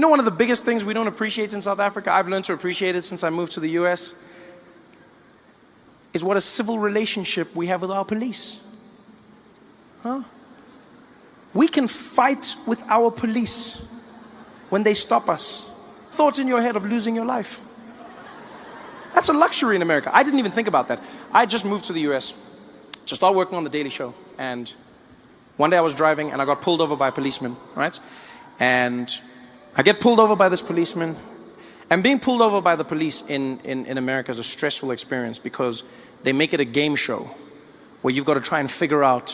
You know, one of the biggest things we don't appreciate in South Africa, I've learned to appreciate it since I moved to the US, is what a civil relationship we have with our police. Huh? We can fight with our police when they stop us. Thoughts in your head of losing your life. That's a luxury in America. I didn't even think about that. I just moved to the US to start working on The Daily Show. And one day I was driving and I got pulled over by a policeman, right? And I get pulled over by this policeman. And being pulled over by the police in America is a stressful experience because they make it a game show where you've got to try and figure out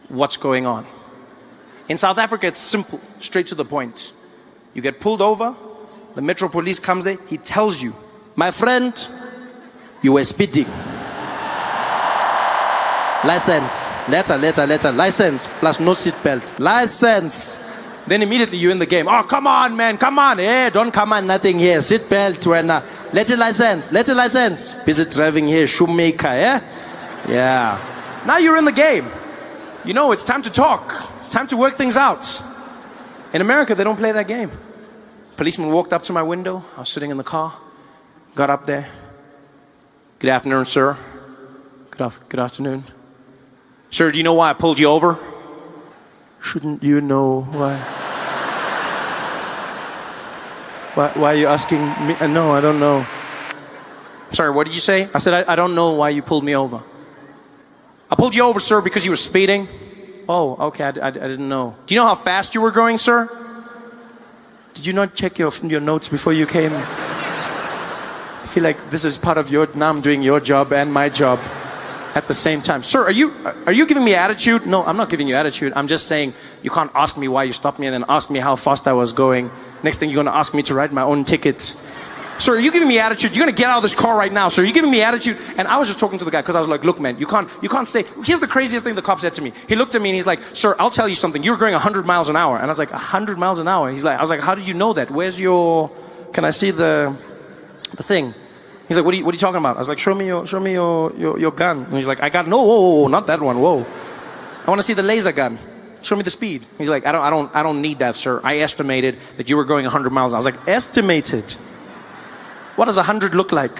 what's going on. In South Africa, it's simple, straight to the point. You get pulled over, the Metro Police comes there, he tells you, my friend, you were speeding. License, letter, license, plus no seatbelt, license. Then immediately you're in the game. Oh, come on, man, come on. Hey, don't come on, nothing here. Seatbelt, when letter license. Busy driving here, shoemaker, yeah? Yeah. Now you're in the game. You know, it's time to talk. It's time to work things out. In America, they don't play that game. Policeman walked up to my window. I was sitting in the car. Got up there. Good afternoon, sir. Good afternoon. Sir, do you know why I pulled you over? Shouldn't you know why? Why are you asking me? No, I don't know. Sorry, what did you say? I said, I don't know why you pulled me over. I pulled you over, sir, because you were speeding. Oh, okay, I didn't know. Do you know how fast you were going, sir? Did you not check your notes before you came? I feel like this is part of now I'm doing your job and my job at the same time. Sir, are you giving me attitude? No, I'm not giving you attitude. I'm just saying you can't ask me why you stopped me and then ask me how fast I was going. Next thing you're going to ask me to write my own tickets. Sir, are you giving me attitude? You're going to get out of this car right now. Sir, are you giving me attitude? And I was just talking to the guy because I was like, look, man, you can't say. Here's the craziest thing the cop said to me. He looked at me and he's like, sir, I'll tell you something. You were going 100 miles an hour. And I was like, 100 miles an hour? I was like, how did you know that? Where's your, can I see the thing? He's like, what are you talking about? I was like, show me your gun. And he's like, I got, no, whoa, not that one, whoa. I want to see the laser gun. Show me the speed. He's like, I don't need that, sir. I estimated that you were going 100 miles. I was like, estimated? What does 100 look like?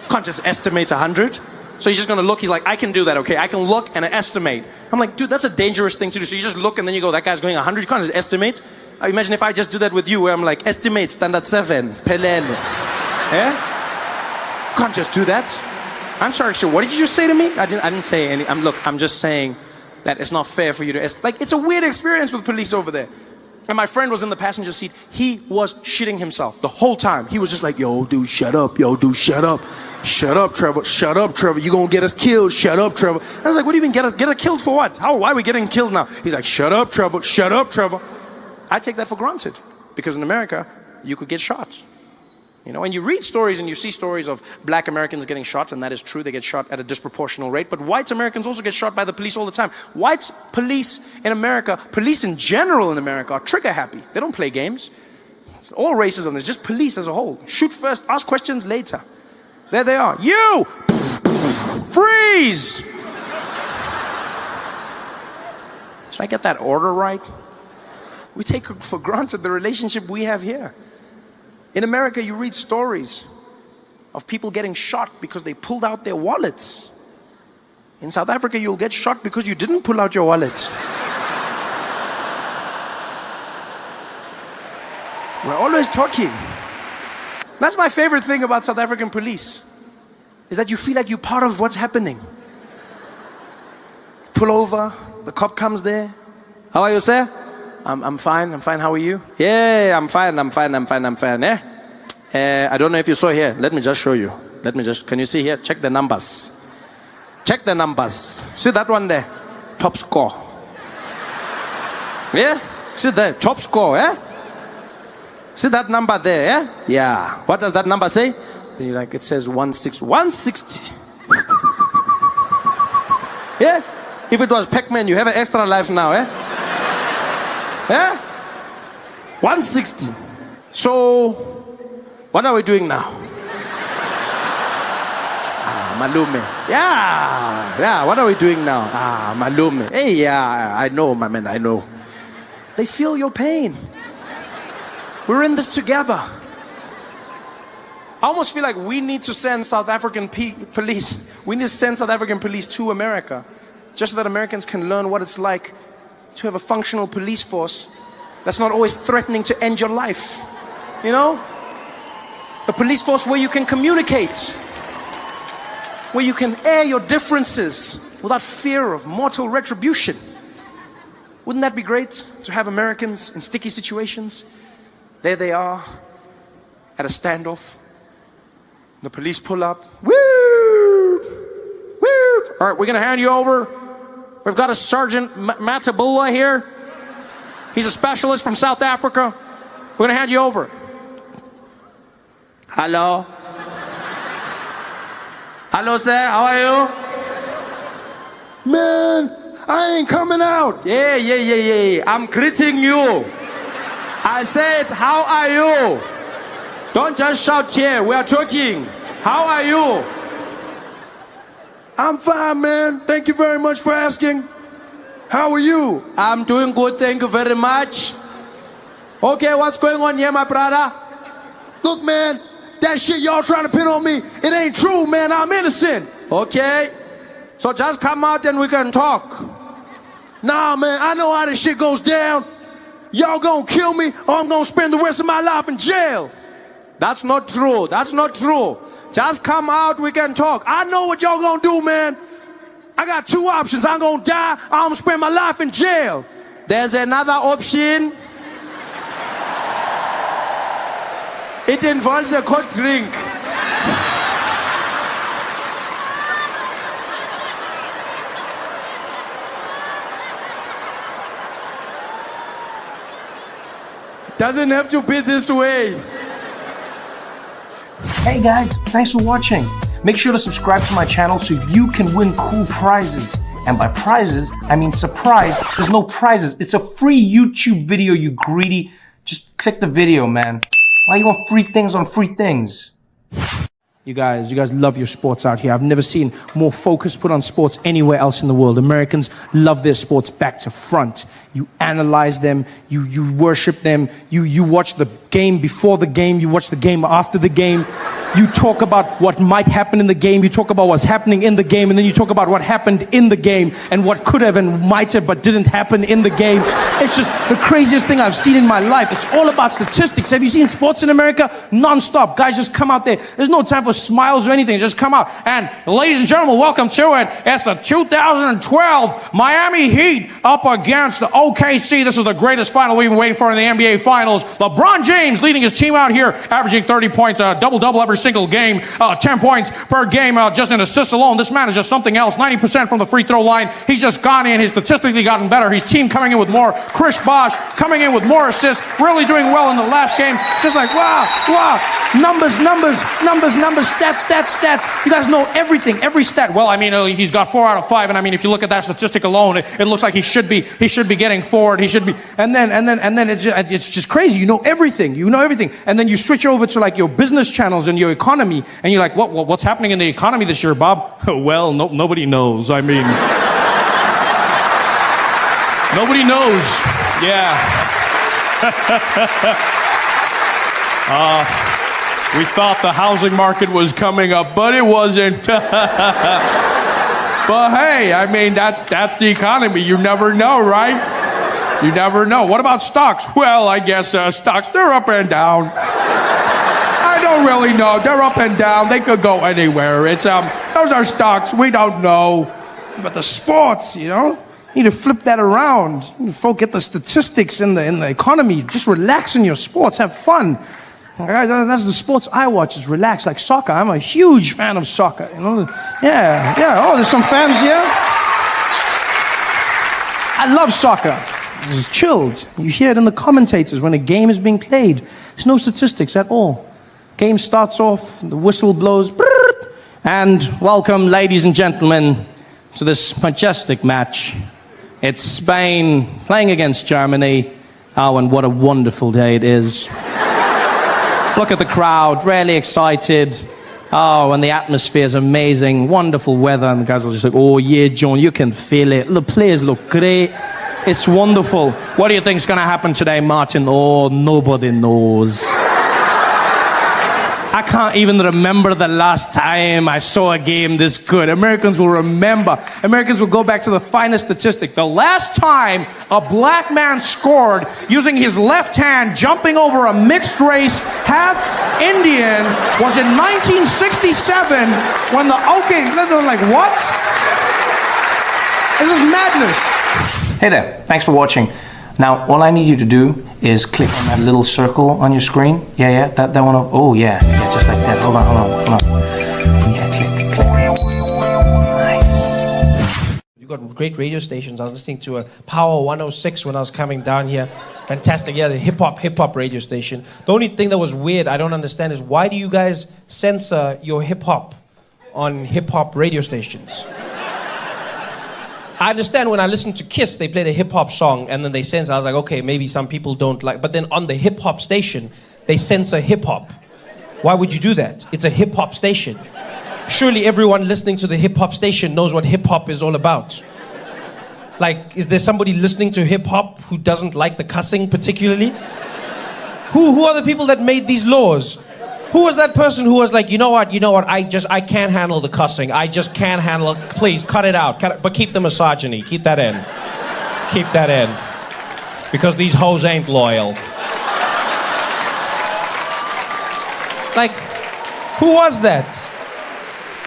Can't just estimate 100. So he's just gonna look, he's like, I can do that, okay? I can look and estimate. I'm like, dude, that's a dangerous thing to do. So you just look and then you go, that guy's going 100. You can't just estimate. Imagine if I just do that with you, where I'm like, estimate, standard 7, pelele. Yeah? Can't just do that. I'm sorry, sir, what did you just say to me? I didn't say any. I'm just saying that it's not fair for you to, it's a weird experience with police over there. And my friend was in the passenger seat. He was shitting himself the whole time. He was just like, yo, dude, shut up. Yo, dude, shut up. Shut up, Trevor. Shut up, Trevor. You're going to get us killed. Shut up, Trevor. I was like, what do you mean get us killed for what? Why are we getting killed now? He's like, shut up, Trevor. Shut up, Trevor. I take that for granted because in America, you could get shot. You know, and you read stories and you see stories of black Americans getting shot, and that is true. They get shot at a disproportional rate. But white Americans also get shot by the police all the time. White police in America, police in general in America, are trigger happy. They don't play games. It's all racism. It's just police as a whole. Shoot first, ask questions later. There they are. You! Freeze! Should I get that order right? We take for granted the relationship we have here. In America, you read stories of people getting shot because they pulled out their wallets. In South Africa, you'll get shot because you didn't pull out your wallets. We're always talking. That's my favorite thing about South African police, is that you feel like you're part of what's happening. Pull over, the cop comes there. How are you, sir? I'm fine, how are you? Yeah, I'm fine, yeah? I don't know if you saw here. Let me just show you. Can you see here? Check the numbers. Check the numbers. See that one there? Top score. Yeah? See there? Top score, yeah? See that number there, yeah? Yeah. What does that number say? Then you're like, it says 160. Yeah? If it was Pac-Man, you have an extra life now, eh? Yeah? 160. So, what are we doing now? Malume. Yeah, what are we doing now? Malume. Hey, yeah, I know, my man, I know. They feel your pain. We're in this together. I almost feel like we need to send South African police. We need to send South African police to America, just so that Americans can learn what it's like to have a functional police force that's not always threatening to end your life. You know? A police force where you can communicate, where you can air your differences without fear of mortal retribution. Wouldn't that be great to have Americans in sticky situations? There they are at a standoff. The police pull up. Woo! Woo! All right, we're gonna hand you over. We've got a Sergeant Matabula here. He's a specialist from South Africa. We're gonna hand you over. Hello. Hello, sir. How are you? Man, I ain't coming out. Yeah. I'm greeting you. I said, how are you? Don't just shout here. We are talking. How are you? I'm fine, man. Thank you very much for asking. How are you? I'm doing good. Thank you very much. Okay, what's going on here, my brother? Look, man, that shit y'all trying to pin on me, it ain't true, man. I'm innocent. Okay. So just come out and we can talk. Nah, man, I know how this shit goes down. Y'all gonna kill me or I'm gonna spend the rest of my life in jail. That's not true. That's not true. Just come out, we can talk. I know what y'all gonna do, man. I got two options. I'm gonna die or I'm gonna spend my life in jail. There's another option. It involves a cold drink. Doesn't have to be this way. Hey guys, thanks for watching. Make sure to subscribe to my channel so you can win cool prizes. And by prizes, I mean surprise. There's no prizes. It's a free YouTube video, you greedy. Just click the video, man. Why you want free things on free things? You guys love your sports out here. I've never seen more focus put on sports anywhere else in the world. Americans love their sports back to front. You analyze them, you worship them, you watch the game before the game, you watch the game after the game. You talk about what might happen in the game, you talk about what's happening in the game, and then you talk about what happened in the game and what could have and might have but didn't happen in the game. It's just the craziest thing I've seen in my life. It's all about statistics. Have you seen sports in America? Non-stop. Guys just come out there. There's no time for smiles or anything. Just come out. And ladies and gentlemen, welcome to it. It's the 2012 Miami Heat up against the OKC. This is the greatest final we've been waiting for in the NBA Finals. LeBron James leading his team out here, averaging 30 points, double-double every single game, 10 points per game, just in assists alone. This man is just something else. 90% from the free throw line. He's just gone in. He's statistically gotten better. His team coming in with more. Chris Bosh coming in with more assists, really doing well in the last game. Just like, wow. Numbers, stats. You guys know everything, every stat. Well, I mean, he's got 4 out of 5, and I mean, if you look at that statistic alone, it looks like he should be getting forward. He should be, and then it's just crazy. You know everything, and then you switch over to like your business channels and your economy, and you're like, what's happening in the economy this year, Bob? Well, nobody knows. I mean, nobody knows. Yeah. We thought the housing market was coming up, but it wasn't. But hey, I mean, that's the economy. You never know, right? You never know. What about stocks? Well, I guess stocks, they're up and down. I don't really know. They're up and down. They could go anywhere. It's those are stocks. We don't know. But the sports, you need to flip that around. You forget the statistics in the economy. Just relax in your sports. Have fun. That's the sports I watch, is relax, like soccer. I'm a huge fan of soccer, Yeah. Oh, there's some fans here. I love soccer. It's chilled. You hear it in the commentators when a game is being played. There's no statistics at all. Game starts off, the whistle blows, and welcome, ladies and gentlemen, to this majestic match. It's Spain playing against Germany. Oh, and what a wonderful day it is. Look at the crowd, really excited. Oh, and the atmosphere is amazing. Wonderful weather. And the guys are just like, oh, yeah, John, you can feel it. The players look great. It's wonderful. What do you think is going to happen today, Martin? Oh, nobody knows. I can't even remember the last time I saw a game this good. Americans will remember. Americans will go back to the finest statistic. The last time a black man scored using his left hand, jumping over a mixed race, half Indian, was in 1967 when they're like, what? This is madness. Hey there, thanks for watching. Now, all I need you to do is click on that little circle on your screen. Yeah, that one. Oh, yeah, just like that. Hold on. Yeah, click. Nice. You've got great radio stations. I was listening to a Power 106 when I was coming down here. Fantastic. Yeah, the hip hop radio station. The only thing that was weird, I don't understand, is why do you guys censor your hip hop on hip hop radio stations? I understand when I listen to Kiss, they played a hip-hop song and then they censor. I was like, okay, maybe some people don't like... But then on the hip-hop station, they censor hip-hop. Why would you do that? It's a hip-hop station. Surely everyone listening to the hip-hop station knows what hip-hop is all about. Like, is there somebody listening to hip-hop who doesn't like the cussing particularly? Who are the people that made these laws? Who was that person who was like, you know what, I can't handle the cussing. I just can't handle it. Please, cut it out. But keep the misogyny. Keep that in. Keep that in. Because these hoes ain't loyal. Like, who was that?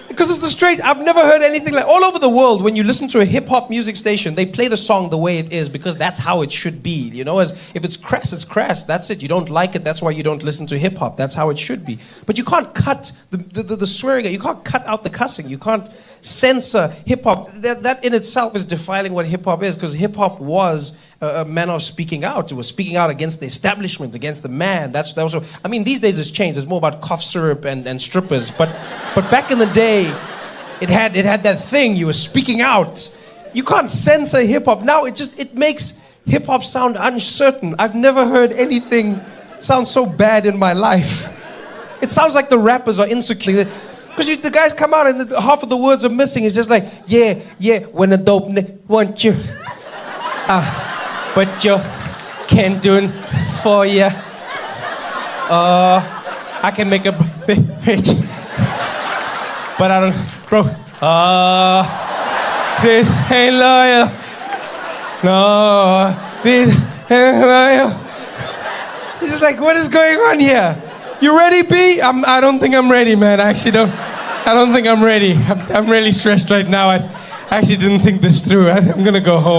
Because it's the straight, I've never heard anything like, all over the world, when you listen to a hip-hop music station, they play the song the way it is because that's how it should be, you know, as if it's crass, that's it. You don't like it, that's why you don't listen to hip-hop, that's how it should be. But you can't cut the swearing, you can't cut out the cussing, you can't censor hip-hop. That in itself is defiling what hip-hop is, because hip-hop was a manner of speaking out. It was speaking out against the establishment, against the man. That was. I mean, these days it's changed. It's more about cough syrup and strippers. But back in the day, it had that thing. You were speaking out. You can't censor hip hop now. It makes hip hop sound uncertain. I've never heard anything sound so bad in my life. It sounds like the rappers are insecure. Because the guys come out and half of the words are missing. It's just like, yeah, when a dope want you. But you can't do it for ya. I can make a bitch. But I don't, bro. This ain't loyal. No, this ain't loyal. It's just like, what is going on here? You ready, B? I don't think I'm ready, man. I don't think I'm ready. I'm really stressed right now. I actually didn't think this through. I'm gonna go home.